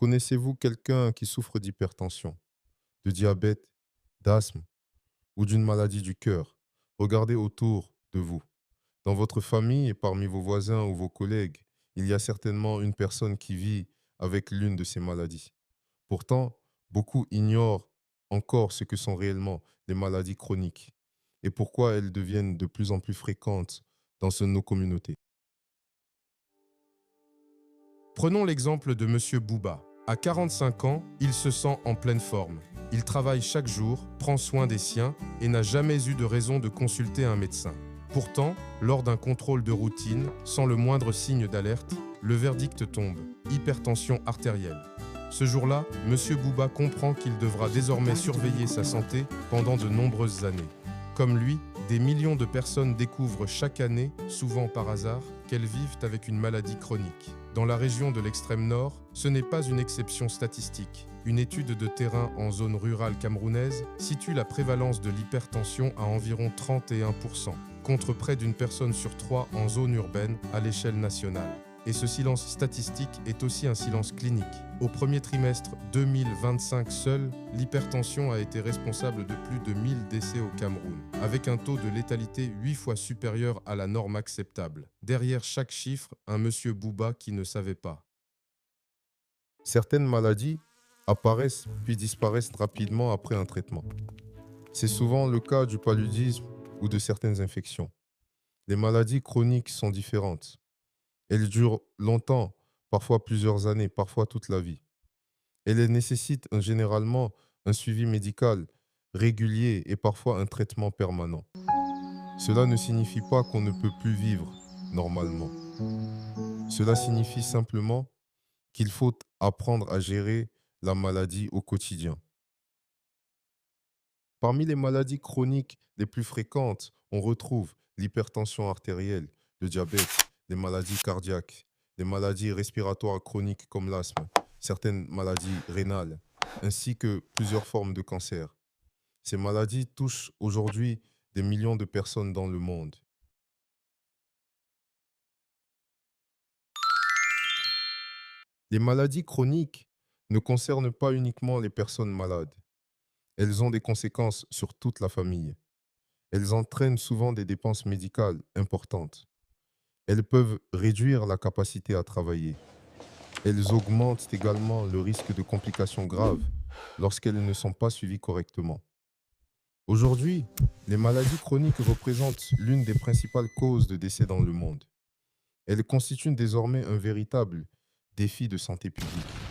Connaissez-vous quelqu'un qui souffre d'hypertension, de diabète, d'asthme ou d'une maladie du cœur? Regardez autour de vous. Dans votre famille et parmi vos voisins ou vos collègues, il y a certainement une personne qui vit avec l'une de ces maladies. Pourtant, beaucoup ignorent encore ce que sont réellement les maladies chroniques et pourquoi elles deviennent de plus en plus fréquentes dans nos communautés. Prenons l'exemple de Monsieur Bouba. À 45 ans, il se sent en pleine forme. Il travaille chaque jour, prend soin des siens et n'a jamais eu de raison de consulter un médecin. Pourtant, lors d'un contrôle de routine, sans le moindre signe d'alerte, le verdict tombe, hypertension artérielle. Ce jour-là, Monsieur Bouba comprend qu'il devra désormais surveiller sa santé pendant de nombreuses années. Comme lui, des millions de personnes découvrent chaque année, souvent par hasard, qu'elles vivent avec une maladie chronique. Dans la région de l'extrême nord, ce n'est pas une exception statistique. Une étude de terrain en zone rurale camerounaise situe la prévalence de l'hypertension à environ 31%, contre près d'une personne sur 3 en zone urbaine à l'échelle nationale. Et ce silence statistique est aussi un silence clinique. Au premier trimestre 2025 seul, l'hypertension a été responsable de plus de 1000 décès au Cameroun, avec un taux de létalité 8 fois supérieur à la norme acceptable. Derrière chaque chiffre, un monsieur Bouba qui ne savait pas. Certaines maladies apparaissent puis disparaissent rapidement après un traitement. C'est souvent le cas du paludisme ou de certaines infections. Les maladies chroniques sont différentes. Elles durent longtemps, parfois plusieurs années, parfois toute la vie. Et elles nécessitent généralement un suivi médical régulier et parfois un traitement permanent. Cela ne signifie pas qu'on ne peut plus vivre normalement. Cela signifie simplement qu'il faut apprendre à gérer la maladie au quotidien. Parmi les maladies chroniques les plus fréquentes, on retrouve l'hypertension artérielle, le diabète, les maladies cardiaques, les maladies respiratoires chroniques comme l'asthme, certaines maladies rénales, ainsi que plusieurs formes de cancer. Ces maladies touchent aujourd'hui des millions de personnes dans le monde. Les maladies chroniques ne concernent pas uniquement les personnes malades. Elles ont des conséquences sur toute la famille. Elles entraînent souvent des dépenses médicales importantes. Elles peuvent réduire la capacité à travailler. Elles augmentent également le risque de complications graves lorsqu'elles ne sont pas suivies correctement. Aujourd'hui, les maladies chroniques représentent l'une des principales causes de décès dans le monde. Elles constituent désormais un véritable défi de santé publique.